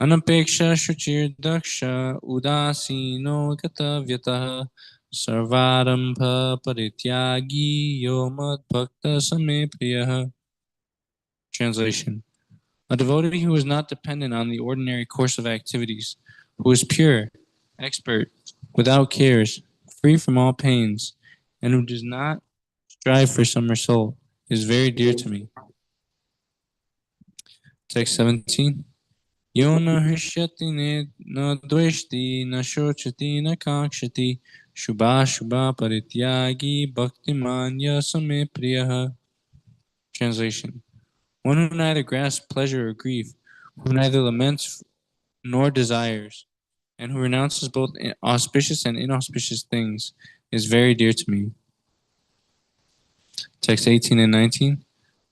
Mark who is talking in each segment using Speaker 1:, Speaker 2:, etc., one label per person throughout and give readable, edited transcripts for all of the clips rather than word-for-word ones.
Speaker 1: Anapeksha shuchir daksha udasino gatavyatah sarvarambha parityagi yo mad bhakta same priyah. Translation. A devotee who is not dependent on the ordinary course of activities, who is pure, expert, without cares, free from all pains, and who does not strive for some result, is very dear to me. Text 17. Yo na hishyati na dveshti na shochati na kakshati shubha shubha parityagi bhaktimanya same priyaha. Translation. One who neither grasps pleasure or grief, who neither laments nor desires, and who renounces both auspicious and inauspicious things, is very dear to me. Text 18 and 19.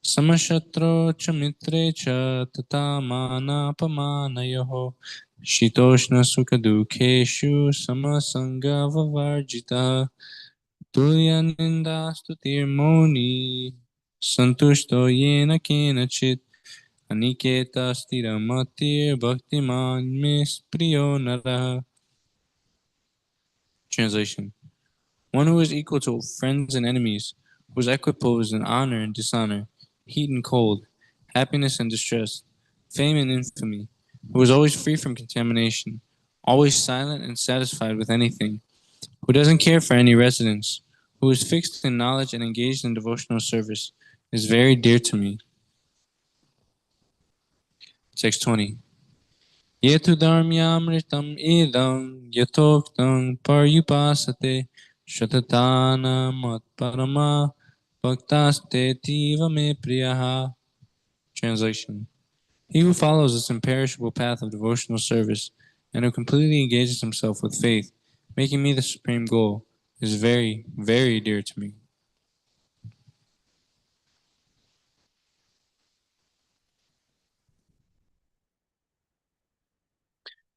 Speaker 1: Samashatro cha mitre cha tata mana pamanayoho shitoshna sukha dukheshu samasanga vavarjita tulya ninda stutir moni santushto yena kenachit aniketa sthiramatir bhaktiman mes priyo naraha. Translation. One who is equal to friends and enemies, who is equiposed in honor and dishonor, heat and cold, happiness and distress, fame and infamy, who is always free from contamination, always silent and satisfied with anything, who doesn't care for any residence, who is fixed in knowledge and engaged in devotional service, is very dear to me. Text 20. Yetu dharmyamritam idam yatoktam paryupasate shatatana matparama bhaktaste tiva me priyaha. Translation. He who follows this imperishable path of devotional service and who completely engages himself with faith, making me the supreme goal, is very, very dear to me.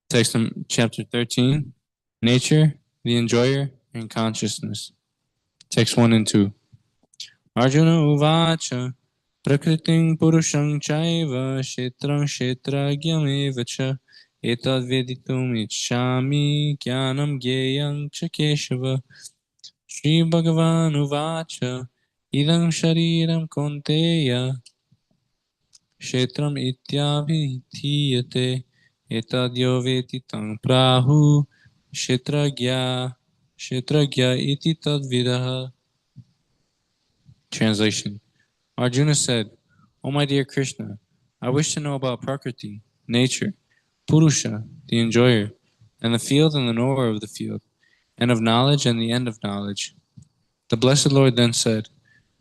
Speaker 1: Text chapter 13. Nature, the enjoyer, and consciousness. Text 1 and 2. Arjuna uvacha prakritim purusham chaiva kshetram kshetragyam cha etad veditum ichchami jnanam gyeyam cha keshava. Shri Bhagavan uvacha idam shariram konteya kshetram ityabhithiyate etad yo veti tam prahu kshetragya iti tad vidaha. Translation. Arjuna said, O my dear Krishna, I wish to know about Prakriti, nature, Purusha, the enjoyer, and the field and the knower of the field, and of knowledge and the end of knowledge. The Blessed Lord then said,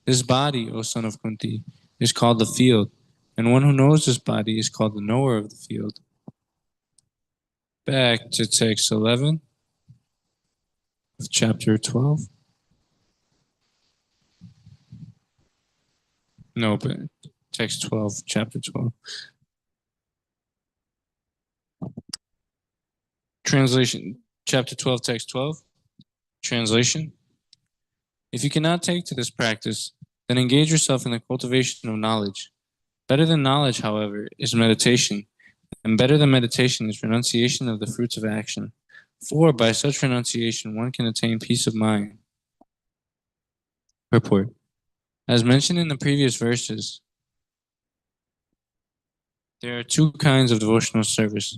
Speaker 1: This body, O son of Kunti, is called the field, and one who knows this body is called the knower of the field. Back to text 11 of chapter 12. No, but text 12, chapter 12. Translation, chapter 12, text 12. Translation. If you cannot take to this practice, then engage yourself in the cultivation of knowledge. Better than knowledge, however, is meditation, and better than meditation is renunciation of the fruits of action. For by such renunciation one can attain peace of mind. Purport. As mentioned in the previous verses, there are two kinds of devotional service: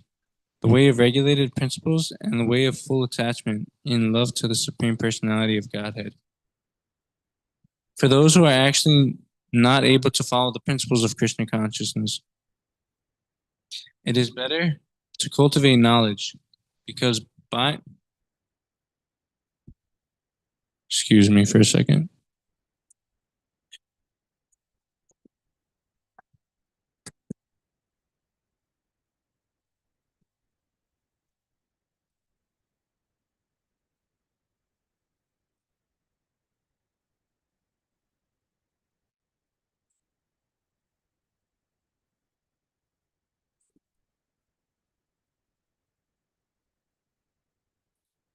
Speaker 1: the way of regulated principles and the way of full attachment in love to the Supreme Personality of Godhead. For those who are actually not able to follow the principles of Krishna consciousness, it is better to cultivate knowledge, because by... Excuse me for a second.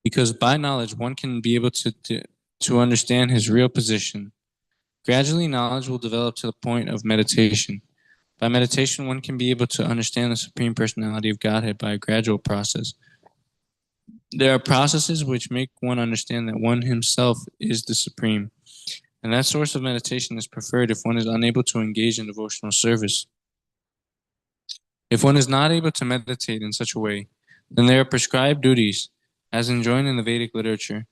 Speaker 1: Because by knowledge, one can be able to understand his real position. Gradually, knowledge will develop to the point of meditation. By meditation, one can be able to understand the Supreme Personality of Godhead by a gradual process. There are processes which make one understand that one himself is the Supreme, and that source of meditation is preferred if one is unable to engage in devotional service. If one is not able to meditate in such a way, then there are prescribed duties, as enjoined in the Vedic literature,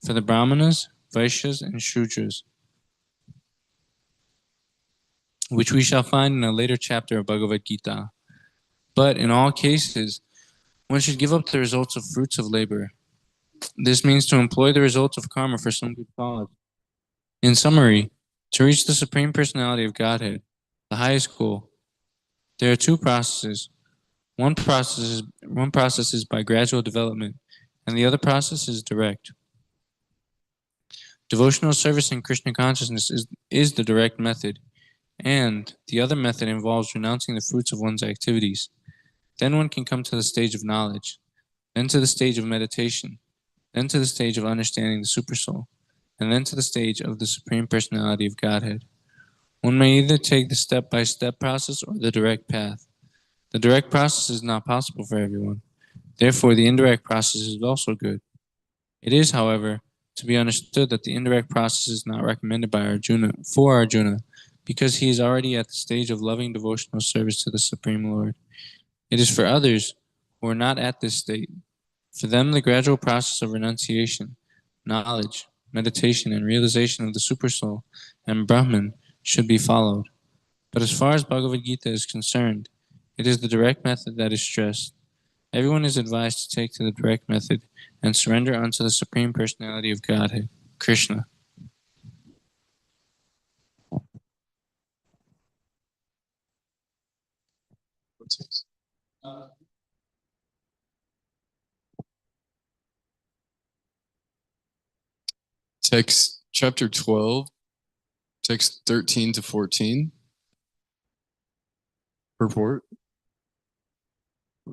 Speaker 1: for the Brahmanas, Vaishyas, and Shudras, which we shall find in a later chapter of Bhagavad Gita. But in all cases, one should give up the results of fruits of labor. This means to employ the results of karma for some good cause. In summary, to reach the Supreme Personality of Godhead, the highest goal, there are two processes. One process is by gradual development, and the other process is direct. Devotional service in Krishna consciousness is the direct method, and the other method involves renouncing the fruits of one's activities. Then one can come to the stage of knowledge, then to the stage of meditation, then to the stage of understanding the Supersoul, and then to the stage of the Supreme Personality of Godhead. One may either take the step-by-step process or the direct path. The direct process is not possible for everyone. Therefore, the indirect process is also good. It is, however, to be understood that the indirect process is not recommended by Arjuna, because he is already at the stage of loving devotional service to the Supreme Lord. It is for others who are not at this state. For them, the gradual process of renunciation, knowledge, meditation, and realization of the Supersoul and Brahman should be followed. But as far as Bhagavad Gita is concerned, it is the direct method that is stressed. Everyone is advised to take to the direct method and surrender unto the Supreme Personality of Godhead, Krishna.
Speaker 2: Text chapter 12, text 13 to 14. Purport.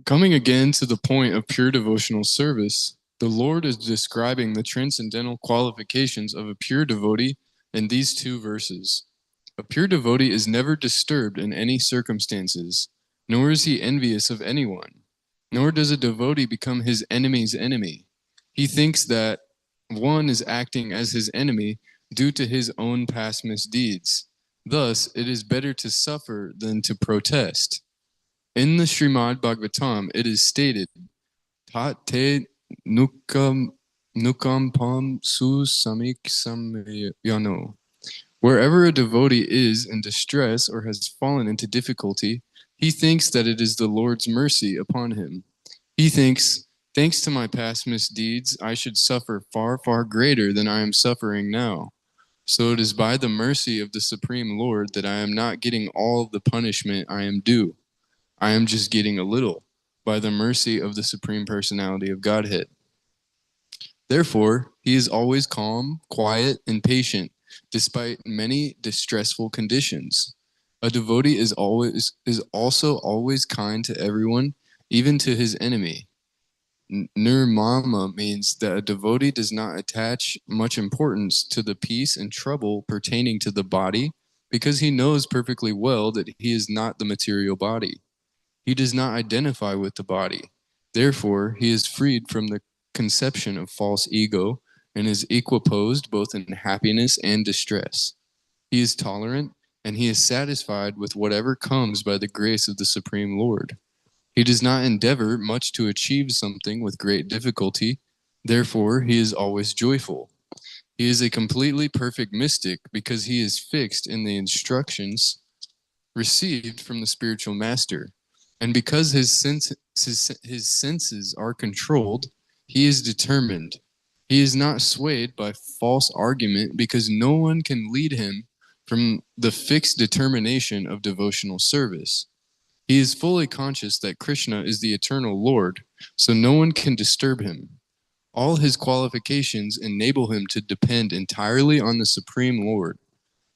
Speaker 2: Coming again to the point of pure devotional service, the Lord is describing the transcendental qualifications of a pure devotee in these two verses. A pure devotee is never disturbed in any circumstances, nor is he envious of anyone, nor does a devotee become his enemy's enemy. He thinks that one is acting as his enemy due to his own past misdeeds. Thus, it is better to suffer than to protest. In the Srimad Bhagavatam, it is stated, Tat te nukam pam su samik samyano. Wherever a devotee is in distress or has fallen into difficulty, he thinks that it is the Lord's mercy upon him. He thinks, thanks to my past misdeeds, I should suffer far, far greater than I am suffering now. So it is by the mercy of the Supreme Lord that I am not getting all of the punishment I am due. I am just getting a little by the mercy of the Supreme Personality of Godhead. Therefore, he is always calm, quiet, and patient, despite many distressful conditions. A devotee is also always kind to everyone, even to his enemy. Nirmama means that a devotee does not attach much importance to the peace and trouble pertaining to the body, because he knows perfectly well that he is not the material body. He does not identify with the body. Therefore, he is freed from the conception of false ego and is equiposed both in happiness and distress. He is tolerant, and he is satisfied with whatever comes by the grace of the Supreme Lord. He does not endeavor much to achieve something with great difficulty. Therefore, he is always joyful. He is a completely perfect mystic because he is fixed in the instructions received from the spiritual master. And because his senses are controlled, he is determined. He is not swayed by false argument because no one can lead him from the fixed determination of devotional service. He is fully conscious that Krishna is the eternal Lord, so no one can disturb him. All his qualifications enable him to depend entirely on the Supreme Lord.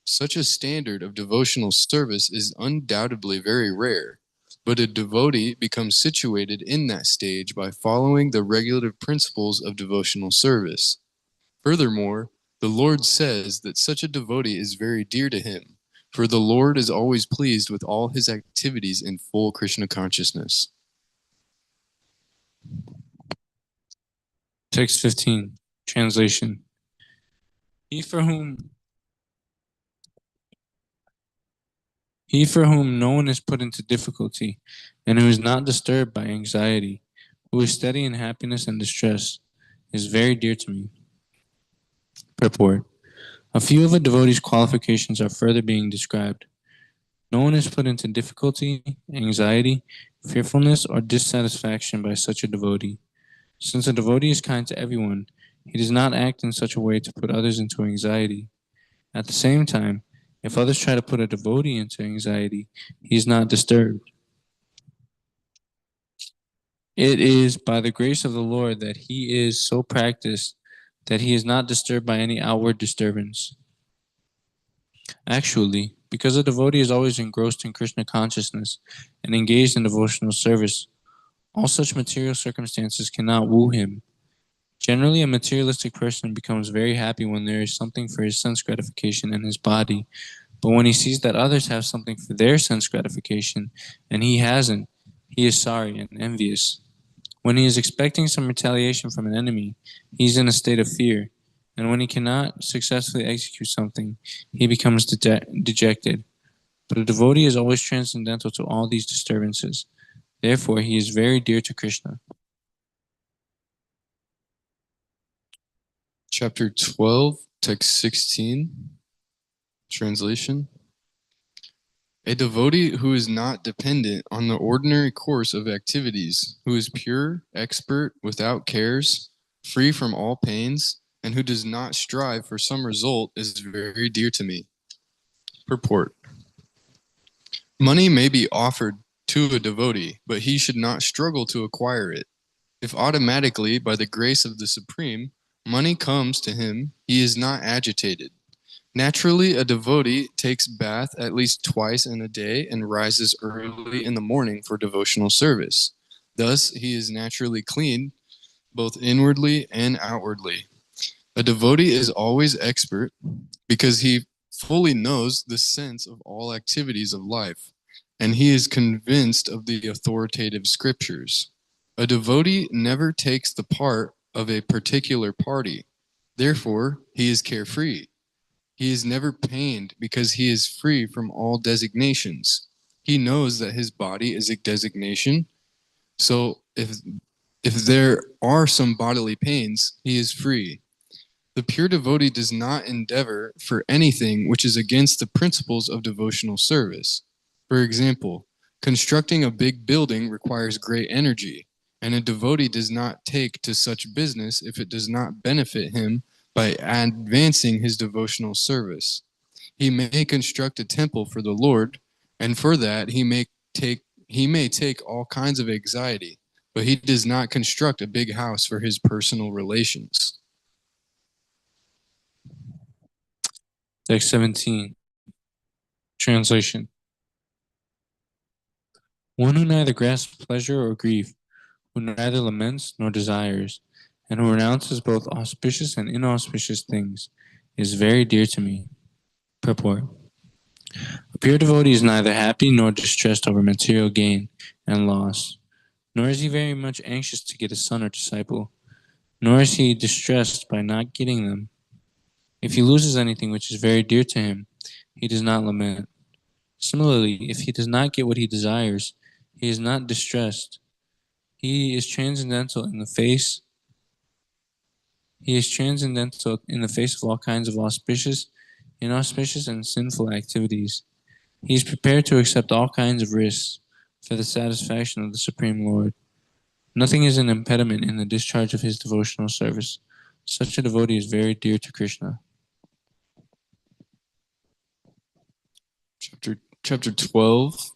Speaker 2: Such a standard of devotional service is undoubtedly very rare, but a devotee becomes situated in that stage by following the regulative principles of devotional service. Furthermore, the Lord says that such a devotee is very dear to him, For the Lord is always pleased with all his activities in full Krishna consciousness.
Speaker 1: Text 15. Translation. He for whom no one is put into difficulty, and who is not disturbed by anxiety, who is steady in happiness and distress, is very dear to me. Purport. A few of a devotee's qualifications are further being described. No one is put into difficulty, anxiety, fearfulness, or dissatisfaction by such a devotee. Since a devotee is kind to everyone, he does not act in such a way to put others into anxiety. At the same time, if others try to put a devotee into anxiety, he is not disturbed. It is by the grace of the Lord that he is so practiced that he is not disturbed by any outward disturbance. Actually, because a devotee is always engrossed in Krishna consciousness and engaged in devotional service, all such material circumstances cannot woo him. Generally, a materialistic person becomes very happy when there is something for his sense gratification in his body, but when he sees that others have something for their sense gratification and he hasn't, he is sorry and envious. When he is expecting some retaliation from an enemy, he is in a state of fear, and when he cannot successfully execute something, he becomes dejected. But a devotee is always transcendental to all these disturbances. Therefore, he is very dear to Krishna.
Speaker 2: Chapter 12, text 16. Translation. A devotee who is not dependent on the ordinary course of activities, who is pure, expert, without cares, free from all pains, and who does not strive for some result is very dear to me. Purport. Money may be offered to a devotee, but he should not struggle to acquire it. If automatically, by the grace of the Supreme, money comes to him, he is not agitated. Naturally, a devotee takes bath at least twice in a day and rises early in the morning for devotional service. Thus, he is naturally clean, both inwardly and outwardly. A devotee is always expert because he fully knows the sense of all activities of life, and he is convinced of the authoritative scriptures. A devotee never takes the part of a particular party. Therefore, he is carefree. He is never pained because he is free from all designations. He knows that his body is a designation. So if there are some bodily pains, he is free. The pure devotee does not endeavor for anything which is against the principles of devotional service. For example, constructing a big building requires great energy, and a devotee does not take to such business if it does not benefit him by advancing his devotional service. He may construct a temple for the Lord, and for that he may take all kinds of anxiety, but he does not construct a big house for his personal relations.
Speaker 1: Text 17. Translation. One who neither grasps pleasure or grief, who neither laments nor desires, and who renounces both auspicious and inauspicious things, is very dear to me. Purport. A pure devotee is neither happy nor distressed over material gain and loss, nor is he very much anxious to get a son or disciple, nor is he distressed by not getting them. If he loses anything which is very dear to him, he does not lament. Similarly, if he does not get what he desires, he is not distressed. He is transcendental in the face. He is transcendental in the face of all kinds of auspicious, inauspicious, and sinful activities. He is prepared to accept all kinds of risks for the satisfaction of the Supreme Lord. Nothing is an impediment in the discharge of his devotional service. Such a devotee is very dear to Krishna.
Speaker 2: Chapter 12,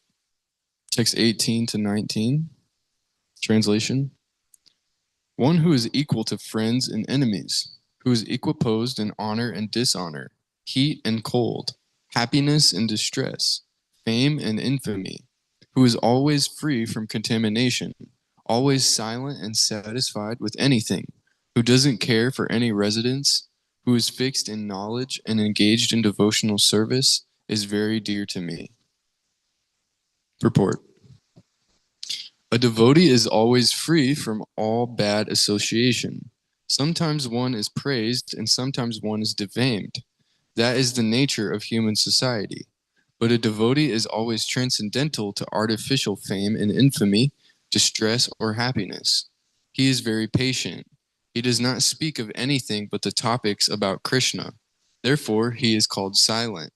Speaker 2: text 18 to 19. Translation. One who is equal to friends and enemies, who is equiposed in honor and dishonor, heat and cold, happiness and distress, fame and infamy, who is always free from contamination, always silent and satisfied with anything, who doesn't care for any residence, who is fixed in knowledge and engaged in devotional service, is very dear to me. Purport. A devotee is always free from all bad association. Sometimes one is praised and sometimes one is defamed. That is the nature of human society. But a devotee is always transcendental to artificial fame and infamy, distress, or happiness. He is very patient. He does not speak of anything but the topics about Krishna. Therefore, he is called silent.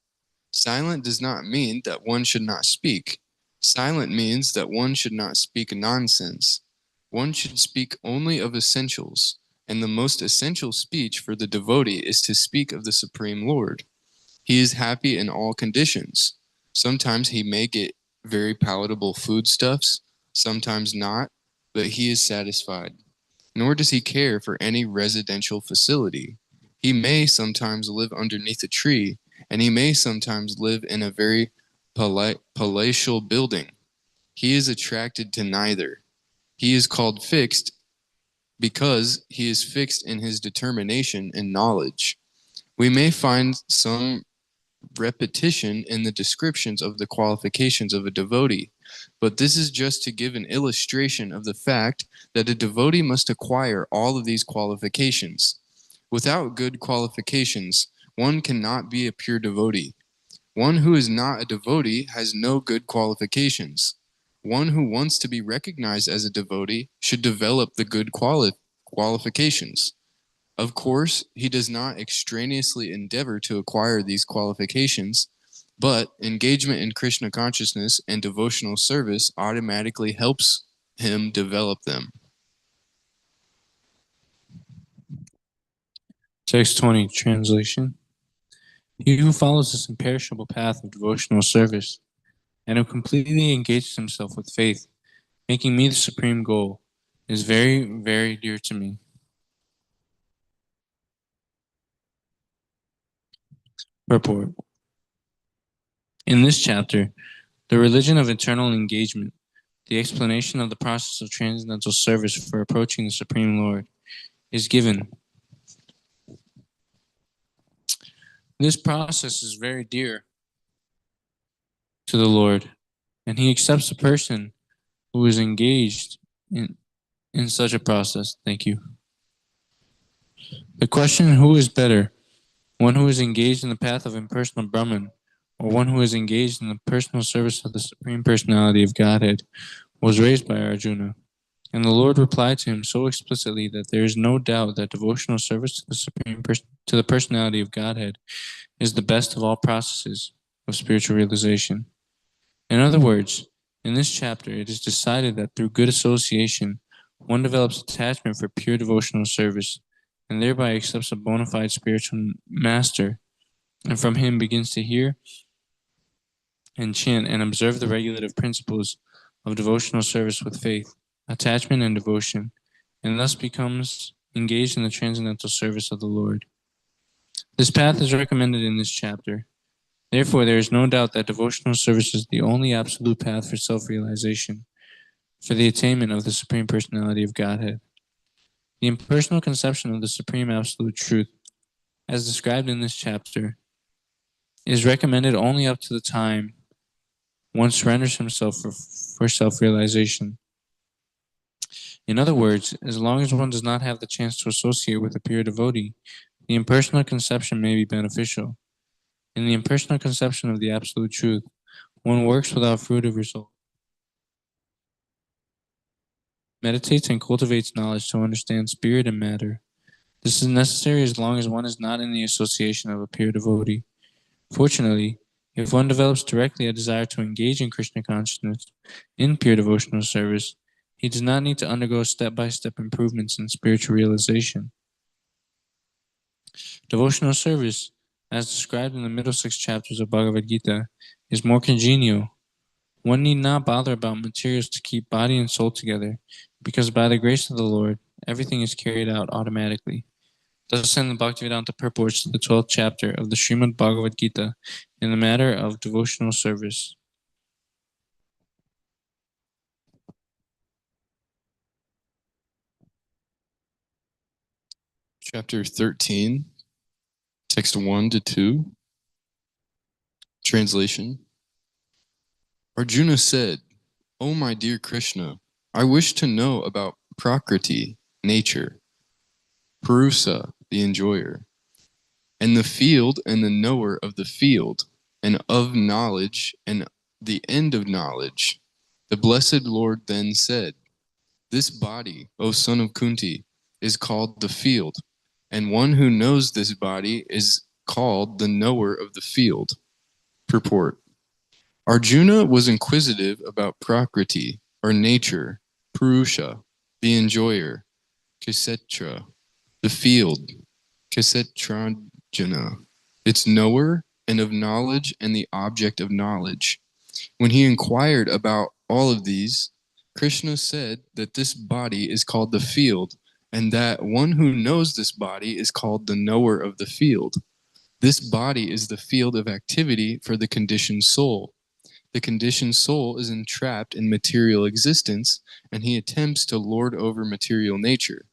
Speaker 2: Silent does not mean that one should not speak. Silent means that one should not speak nonsense. One should speak only of essentials, and the most essential speech for the devotee is to speak of the Supreme Lord. He is happy in all conditions. Sometimes he may get very palatable foodstuffs, sometimes not, but he is satisfied. Nor does he care for any residential facility. He may sometimes live underneath a tree, and he may sometimes live in a very palatial building. He is attracted to neither. He is called fixed because he is fixed in his determination and knowledge. We may find some repetition in the descriptions of the qualifications of a devotee, but this is just to give an illustration of the fact that a devotee must acquire all of these qualifications. Without good qualifications, one cannot be a pure devotee. One who is not a devotee has no good qualifications. One who wants to be recognized as a devotee should develop the good qualifications. Of course, he does not extraneously endeavor to acquire these qualifications, but engagement in Krishna consciousness and devotional service automatically helps him develop them.
Speaker 1: Text 20, translation. He who follows this imperishable path of devotional service and who completely engages himself with faith, making me the supreme goal, is very, very dear to me. Purport. In this chapter, the religion of eternal engagement, the explanation of the process of transcendental service for approaching the Supreme Lord, is given. This process is very dear to the Lord, and he accepts a person who is engaged in such a process. Thank you. The question, who is better, one who is engaged in the path of impersonal Brahman, or one who is engaged in the personal service of the Supreme Personality of Godhead, was raised by Arjuna. And the Lord replied to him so explicitly that there is no doubt that devotional service to the Personality of Godhead is the best of all processes of spiritual realization. In other words, in this chapter, it is decided that through good association, one develops attachment for pure devotional service, and thereby accepts a bona fide spiritual master, and from him begins to hear and chant and observe the regulative principles of devotional service with faith, attachment, and devotion, and thus becomes engaged in the transcendental service of the Lord. This path is recommended in this chapter. Therefore, there is no doubt that devotional service is the only absolute path for self-realization, for the attainment of the Supreme Personality of Godhead. The impersonal conception of the Supreme Absolute Truth, as described in this chapter, is recommended only up to the time one surrenders himself for self-realization. In other words, as long as one does not have the chance to associate with a pure devotee, the impersonal conception may be beneficial. In the impersonal conception of the Absolute Truth, one works without fruitive result, meditates and cultivates knowledge to understand spirit and matter. This is necessary as long as one is not in the association of a pure devotee. Fortunately, if one develops directly a desire to engage in Krishna consciousness in pure devotional service, he does not need to undergo step-by-step improvements in spiritual realization. Devotional service, as described in the middle 6 chapters of Bhagavad Gita, is more congenial. One need not bother about materials to keep body and soul together, because by the grace of the Lord, everything is carried out automatically. Thus end the Bhaktivedanta purports to the 12th chapter of the Srimad Bhagavad Gita in the matter of devotional service.
Speaker 2: Chapter 13, text 1 to 2. Translation. Arjuna said, "O my dear Krishna, I wish to know about Prakriti, nature, Purusa, the enjoyer, and the field and the knower of the field, and of knowledge and the end of knowledge." The blessed Lord then said, "This body, O son of Kunti, is called the field, and one who knows this body is called the knower of the field." Purport. Arjuna was inquisitive about Prakriti, or nature, Purusha, the enjoyer, Kshetra, the field, Kshetrajana, its knower, and of knowledge and the object of knowledge. When he inquired about all of these, Krishna said that this body is called the field, and that one who knows this body is called the knower of the field. This body is the field of activity for the conditioned soul. The conditioned soul is entrapped in material existence, and he attempts to lord over material nature.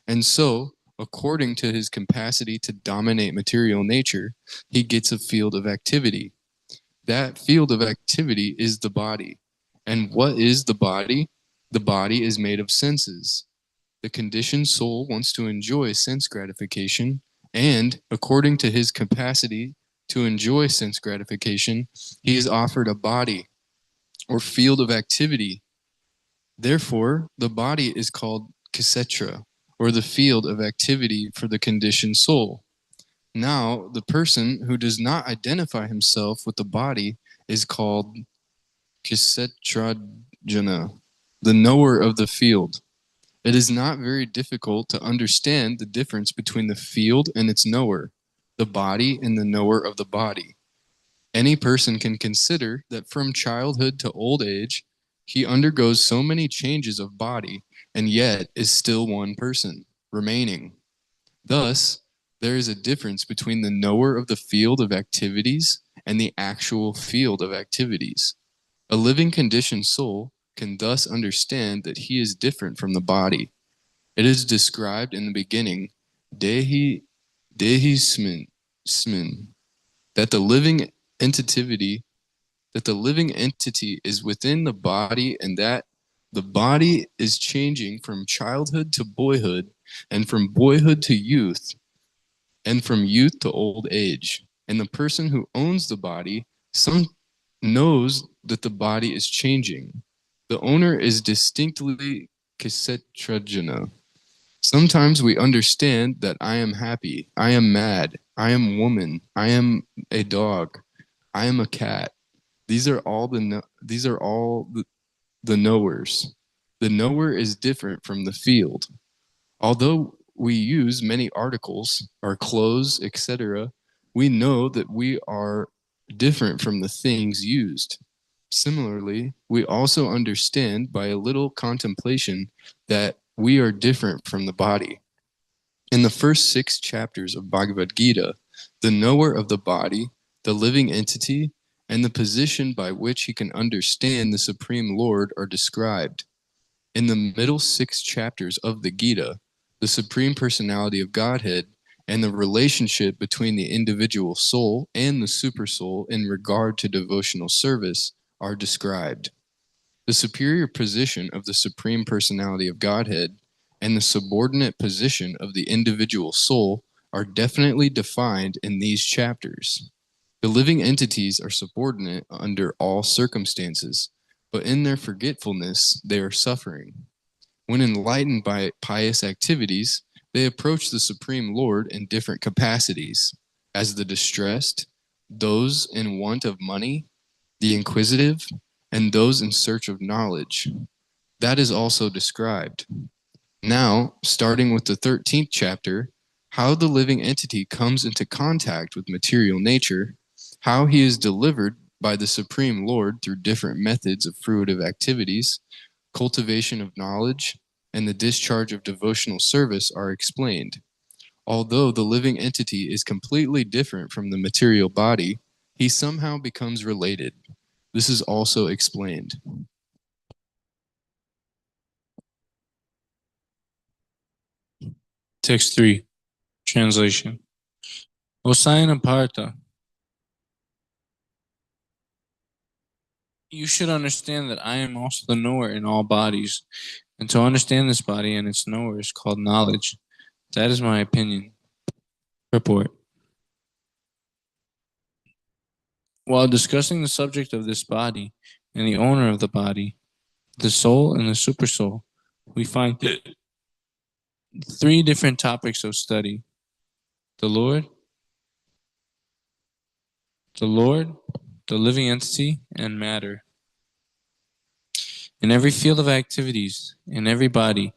Speaker 2: And so, according to his capacity to dominate material nature, he gets a field of activity. That field of activity is the body. And what is the body? The body is made of senses. The conditioned soul wants to enjoy sense gratification, and according to his capacity to enjoy sense gratification, he is offered a body or field of activity. Therefore, the body is called Kshetra, or the field of activity for the conditioned soul. Now, the person who does not identify himself with the body is called Kshetrajana, the knower of the field. It is not very difficult to understand the difference between the field and its knower, the body and the knower of the body. Any person can consider that from childhood to old age, he undergoes so many changes of body and yet is still one person, remaining. Thus, there is a difference between the knower of the field of activities and the actual field of activities. A living conditioned soul can thus understand that he is different from the body. It is described in the beginning, Dehi Smin, that the living entity is within the body, and that the body is changing from childhood to boyhood, and from boyhood to youth, and from youth to old age. And the person who owns the body knows that the body is changing. The owner is distinctly Kshetrajana. Sometimes we understand that I am happy, I am mad, I am woman, I am a dog, I am a cat. These are all the knowers. The knower is different from the field. Although we use many articles, our clothes, etc., we know that we are different from the things used. Similarly, we also understand by a little contemplation that we are different from the body. In the first 6 chapters of Bhagavad Gita, the knower of the body, the living entity, and the position by which he can understand the Supreme Lord are described. In the middle 6 chapters of the Gita, the Supreme Personality of Godhead and the relationship between the individual soul and the supersoul in regard to devotional service are described. The superior position of the Supreme Personality of Godhead and the subordinate position of the individual soul are definitely defined in these chapters. The living entities are subordinate under all circumstances, but in their forgetfulness, they are suffering. When enlightened by pious activities, they approach the Supreme Lord in different capacities, as the distressed, those in want of money, the inquisitive, and those in search of knowledge. That is also described. Now, starting with the 13th chapter, how the living entity comes into contact with material nature, how he is delivered by the Supreme Lord through different methods of fruitive activities, cultivation of knowledge, and the discharge of devotional service are explained. Although the living entity is completely different from the material body, he somehow becomes related. This is also explained.
Speaker 1: Text 3. Translation. O Partha, You should understand that I am also the knower in all bodies, and to understand this body and its knower is called knowledge. That is my opinion. Purport. While discussing the subject of this body and the owner of the body, the soul and the supersoul, we find three different topics of study: the Lord, the living entity, and matter. In every field of activities, in every body,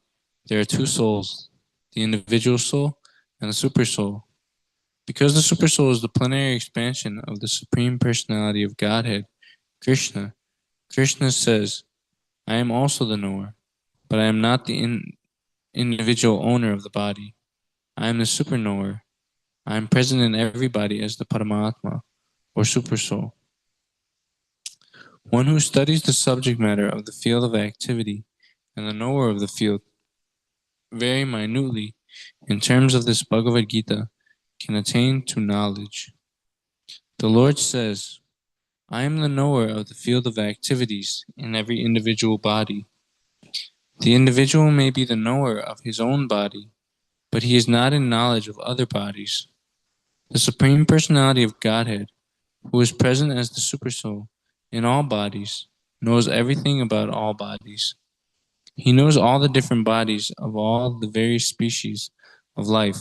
Speaker 1: there are two souls, the individual soul and the supersoul. Because the supersoul is the plenary expansion of the Supreme Personality of Godhead, Krishna, Krishna says, I am also the knower, but I am not the individual owner of the body. I am the super knower. I am present in everybody as the Paramatma, or supersoul. One who studies the subject matter of the field of activity and the knower of the field very minutely in terms of this Bhagavad Gita can attain to knowledge. The Lord says, I am the knower of the field of activities in every individual body. The individual may be the knower of his own body, but he is not in knowledge of other bodies. The Supreme Personality of Godhead, who is present as the Supersoul in all bodies, knows everything about all bodies. He knows all the different bodies of all the various species of life.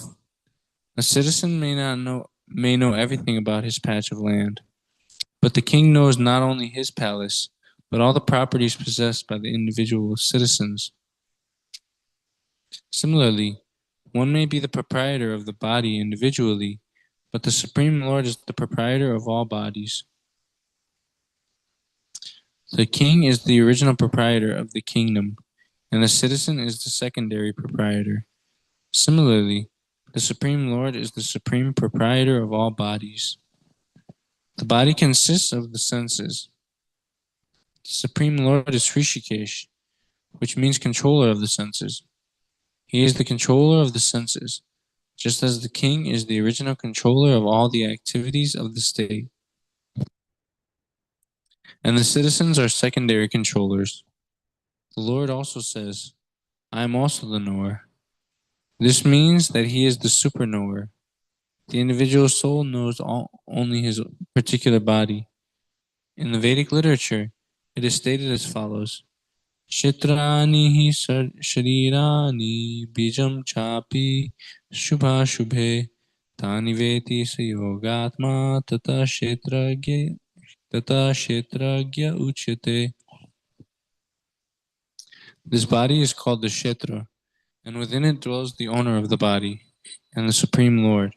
Speaker 1: A citizen may know everything about his patch of land, but the king knows not only his palace, but all the properties possessed by the individual citizens. Similarly, one may be the proprietor of the body individually, but the Supreme Lord is the proprietor of all bodies. The king is the original proprietor of the kingdom, and the citizen is the secondary proprietor. Similarly, the Supreme Lord is the supreme proprietor of all bodies. The body consists of the senses. The Supreme Lord is Hrishikesh, which means controller of the senses. He is the controller of the senses, just as the king is the original controller of all the activities of the state. And the citizens are secondary controllers. The Lord also says, I am also the knower. This means that he is the super knower. The individual soul knows only his particular body. In the Vedic literature, it is stated as follows: Kshetrani hi sharirani bijam chapi shubha shubhe tani veti sayogatma tata kshetragya uchyate. This body is called the Kshetra, and within it dwells the owner of the body, and the Supreme Lord,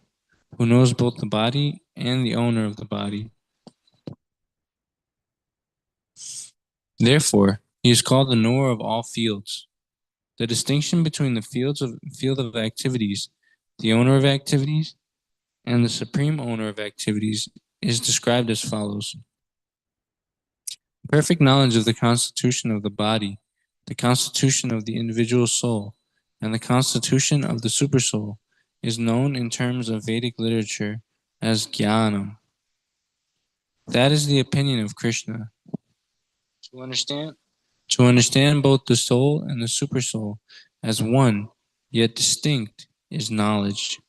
Speaker 1: who knows both the body and the owner of the body. Therefore, he is called the knower of all fields. The distinction between the field of activities, the owner of activities, and the supreme owner of activities is described as follows. Perfect knowledge of the constitution of the body, the constitution of the individual soul, and the constitution of the supersoul is known in terms of Vedic literature as jnanam. That is the opinion of Krishna. To understand both the soul and the supersoul as one, yet distinct, is knowledge.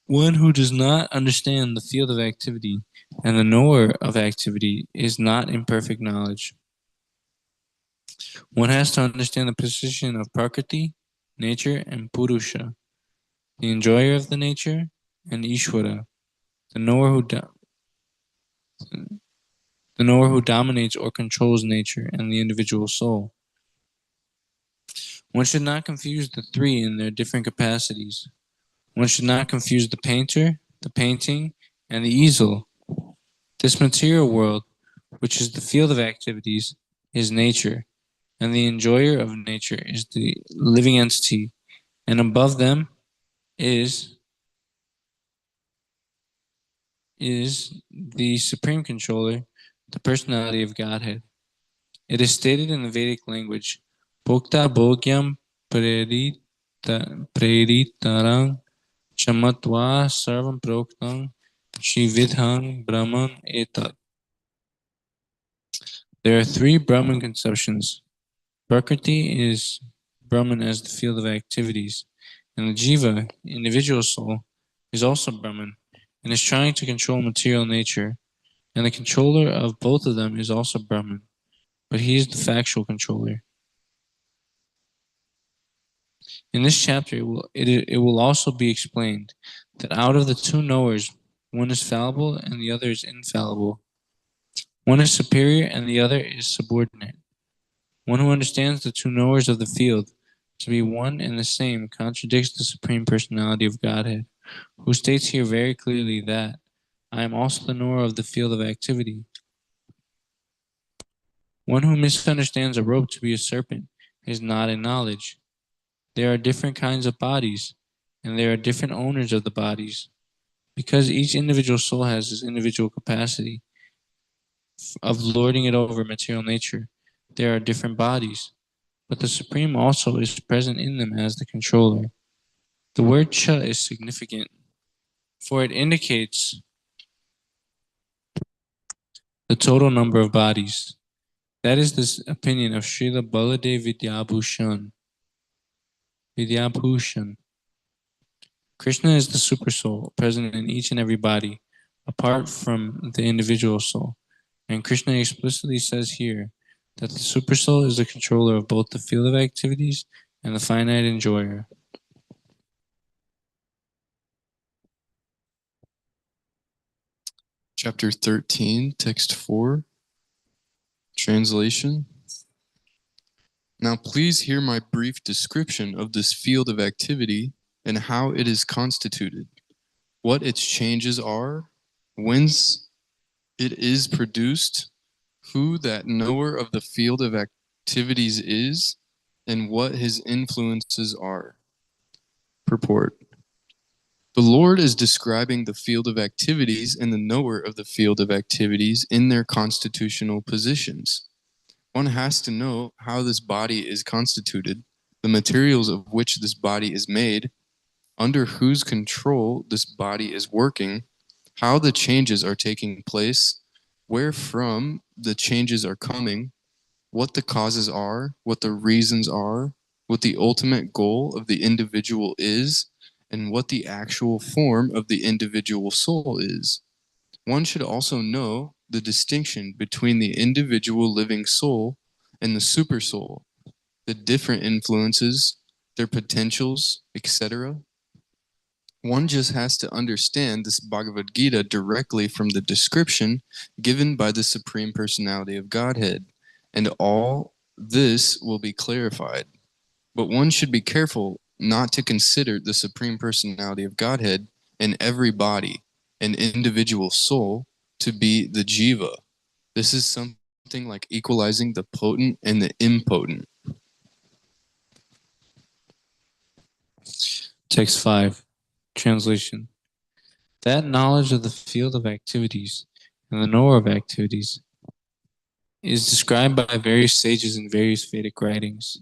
Speaker 1: One who does not understand the field of activity and the knower of activity is not in perfect knowledge. One has to understand the position of Prakriti, nature, and Purusha, the enjoyer of the nature, and Ishvara, the knower who dominates or controls nature and the individual soul. One should not confuse the three in their different capacities. One should not confuse the painter, the painting, and the easel. This material world, which is the field of activities, is nature, and the enjoyer of nature is the living entity, and above them is the supreme controller, the personality of Godhead. It is stated in the Vedic language, Bhokta Bhogyam Preritarang Chamatva Sarvam Proktang Shividhang Brahman Etat. There are three Brahman conceptions. Prakriti is Brahman as the field of activities, and the Jiva, individual soul, is also Brahman and is trying to control material nature, and the controller of both of them is also Brahman, but he is the factual controller. In this chapter, it will also be explained that out of the two knowers, one is fallible and the other is infallible. One is superior and the other is subordinate. One who understands the two knowers of the field to be one and the same contradicts the Supreme Personality of Godhead, who states here very clearly that I am also the knower of the field of activity. One who misunderstands a rope to be a serpent is not in knowledge. There are different kinds of bodies, and there are different owners of the bodies. Because each individual soul has its individual capacity of lording it over material nature, there are different bodies, but the Supreme also is present in them as the controller. The word cha is significant, for it indicates the total number of bodies. That is the opinion of Srila Baladev Vidyabhushan. Krishna is the super soul present in each and every body, apart from the individual soul. And Krishna explicitly says here that the super soul is the controller of both the field of activities and the finite enjoyer.
Speaker 2: Chapter 13, text 4. Translation. Now please hear my brief description of this field of activity and how it is constituted, what its changes are, whence it is produced, who that knower of the field of activities is, and what his influences are. Purport. The Lord is describing the field of activities and the knower of the field of activities in their constitutional positions. One has to know how this body is constituted, the materials of which this body is made, under whose control this body is working, how the changes are taking place, where from the changes are coming, what the causes are, what the reasons are, what the ultimate goal of the individual is, and what the actual form of the individual soul is. One should also know the distinction between the individual living soul and the super soul, the different influences, their potentials, etc. One just has to understand this Bhagavad Gita directly from the description given by the Supreme Personality of Godhead, and all this will be clarified. But one should be careful not to consider the Supreme Personality of Godhead in every body and individual soul to be the jiva. This is something like equalizing the potent and the impotent.
Speaker 1: Text 5. Translation. That knowledge of the field of activities and the knower of activities is described by various sages in various Vedic writings,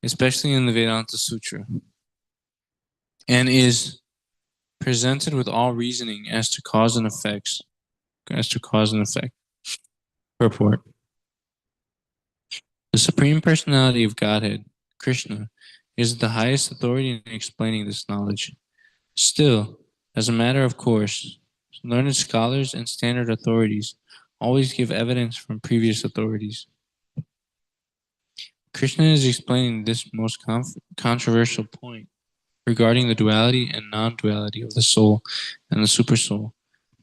Speaker 1: especially in the Vedanta Sutra, and is presented with all reasoning as to cause and effect. Purport. The Supreme Personality of Godhead, Krishna, is the highest authority in explaining this knowledge. Still, as a matter of course, learned scholars and standard authorities always give evidence from previous authorities. Krishna is explaining this most controversial point regarding the duality and non-duality of the soul and the supersoul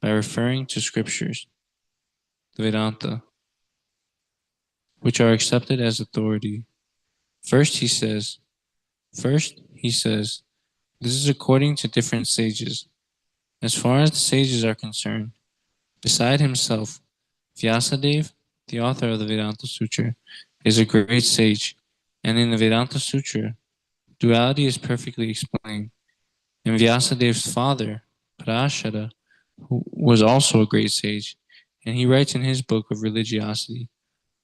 Speaker 1: by referring to scriptures, the Vedanta, which are accepted as authority. First, he says, this is according to different sages. As far as the sages are concerned, beside himself, Vyasadeva, the author of the Vedanta Sutra, is a great sage, and in the Vedanta Sutra, duality is perfectly explained. And Vyasadeva's father, Parashara, who was also a great sage, and he writes in his book of religiosity,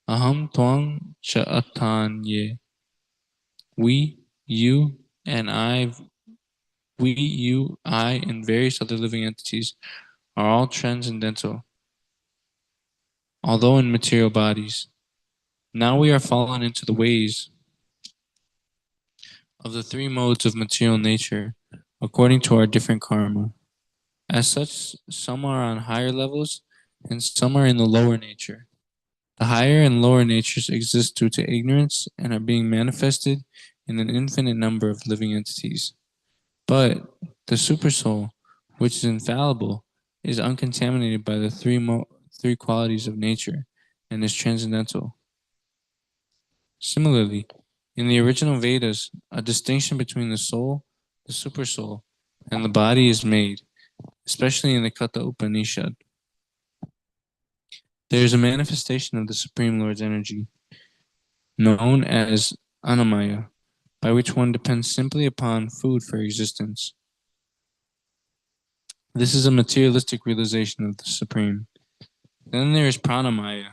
Speaker 1: Aham Twang Cha Atanye. We, you, and I, and various other living entities are all transcendental, although in material bodies. Now we are fallen into the ways of the three modes of material nature, according to our different karma. As such, some are on higher levels, and some are in the lower nature. The higher and lower natures exist due to ignorance and are being manifested in an infinite number of living entities. But the supersoul, which is infallible, is uncontaminated by the three qualities of nature and is transcendental. Similarly, in the original Vedas, a distinction between the soul, the supersoul, and the body is made, especially in the Katha Upanishad. There is a manifestation of the Supreme Lord's energy, known as Annamaya, by which one depends simply upon food for existence. This is a materialistic realization of the Supreme. Then there is Pranamaya.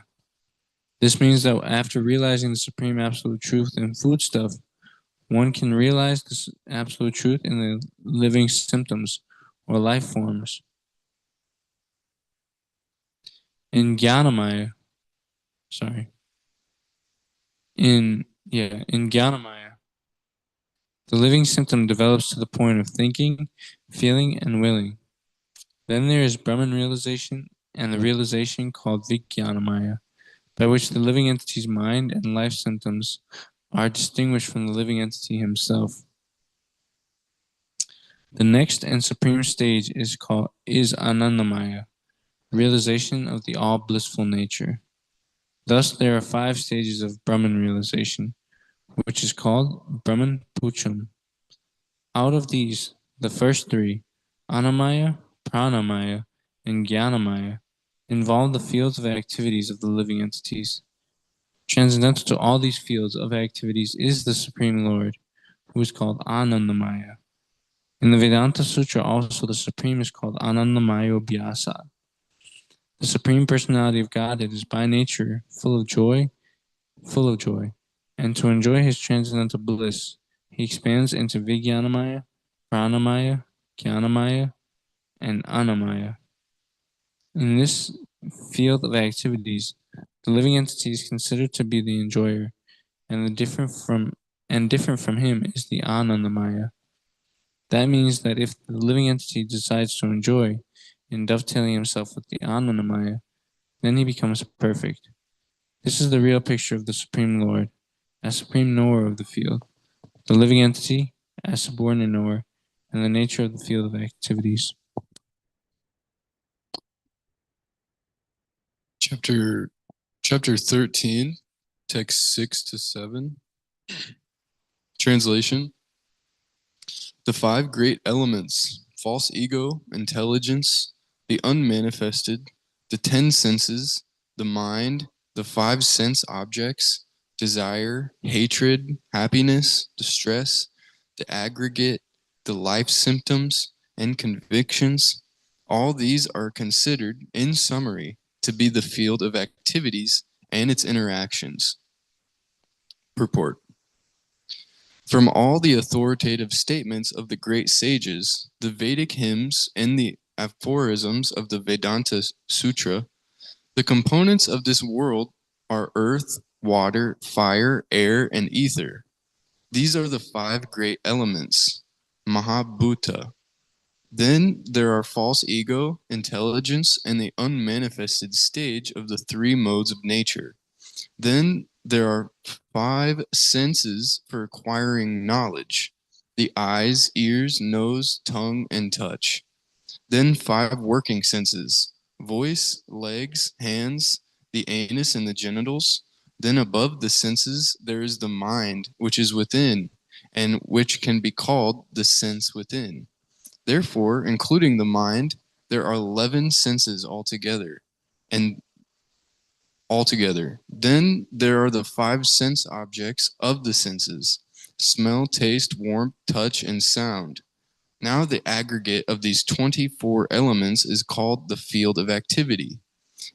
Speaker 1: This means that after realizing the Supreme Absolute Truth in foodstuff, one can realize this Absolute Truth in the living symptoms or life forms. In Jnanamaya, in Jnanamaya, the living symptom develops to the point of thinking, feeling, and willing. Then there is Brahman realization and the realization called Vijnanamaya, by which the living entity's mind and life symptoms are distinguished from the living entity himself. The next and supreme stage is Anandamaya, realization of the all blissful nature. Thus there are 5 stages of Brahman realization, which is called Brahman Pucham. Out of these, the first 3, Annamaya, Pranamaya, and Jnanamaya, involve the fields of activities of the living entities. Transcendental to all these fields of activities is the Supreme Lord, who is called Anandamaya. In the Vedanta Sutra also the Supreme is called Anandamaya Vyasa. The Supreme Personality of Godhead is by nature full of joy, and to enjoy his transcendental bliss, he expands into Vijnanamaya, Pranamaya, Jnanamaya, and Annamaya. In this field of activities, the living entity is considered to be the enjoyer, and different from him is the Anandamaya. That means that if the living entity decides to enjoy in dovetailing himself with the Anandamaya, then he becomes perfect. This is the real picture of the Supreme Lord, as supreme knower of the field, the living entity as subordinate knower, and the nature of the field of activities.
Speaker 2: Chapter 13, text 6 to 7. Translation: the 5 great elements, false ego, intelligence, the unmanifested, the 10 senses, the mind, the 5 sense objects, desire, hatred, happiness, distress, the aggregate, the life symptoms, and convictions, all these are considered, in summary, to be the field of activities and its interactions. Purport: from all the authoritative statements of the great sages, the Vedic hymns, and the aphorisms of the Vedanta Sutra, the components of this world are earth, water, fire, air, and ether. These are the 5 great elements, Mahabhuta. Then there are false ego, intelligence, and the unmanifested stage of the 3 modes of nature. Then there are 5 senses for acquiring knowledge: the eyes, ears, nose, tongue, and touch. Then 5 working senses: voice, legs, hands, the anus, and the genitals. Then above the senses there is the mind, which is within, and which can be called the sense within. Therefore, including the mind, there are 11 senses altogether. Then there are the 5 sense objects of the senses: smell, taste, warmth, touch, and sound. Now the aggregate of these 24 elements is called the field of activity.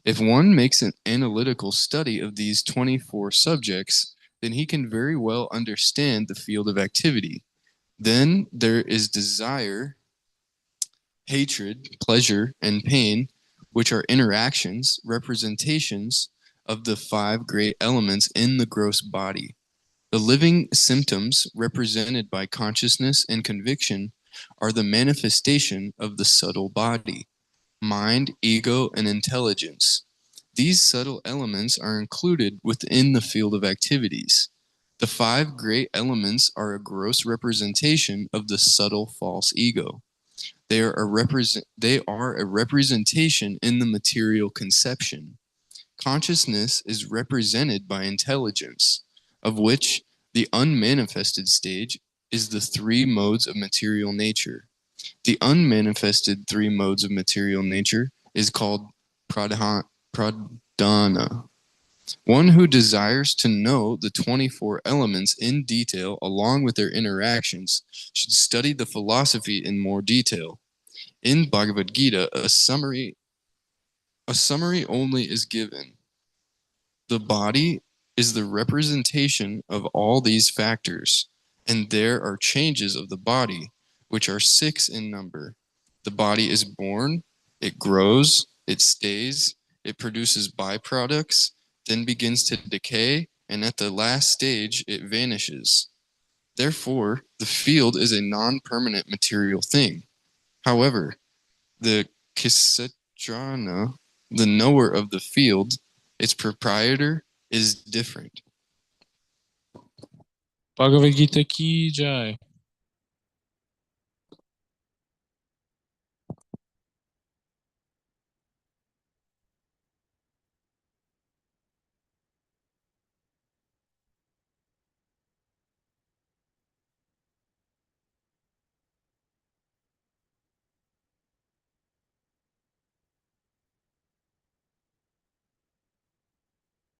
Speaker 2: If one makes an analytical study of these 24 subjects, then he can very well understand the field of activity. Then there is desire hatred, pleasure, and pain, which are interactions, representations of the five great elements in the gross body. The living symptoms represented by consciousness and conviction are the manifestation of the subtle body, mind, ego, and intelligence. These subtle elements are included within the field of activities. The five great elements are a gross representation of the subtle false ego. They are a representation in the material conception. Consciousness is represented by intelligence, of which the unmanifested stage is the three modes of material nature. The unmanifested three modes of material nature is called pradhana. One who desires to know the 24 elements in detail along with their interactions should study the philosophy in more detail. In Bhagavad Gita, a summary only is given. The body is the representation of all these factors, and there are changes of the body, which are 6 in number. The body is born, it grows, it stays, it produces byproducts, then begins to decay, and at the last stage, it vanishes. Therefore, the field is a non-permanent material thing. However, the Kshetrana, the knower of the field, its proprietor, is different.
Speaker 1: Bhagavad Gita ki jai.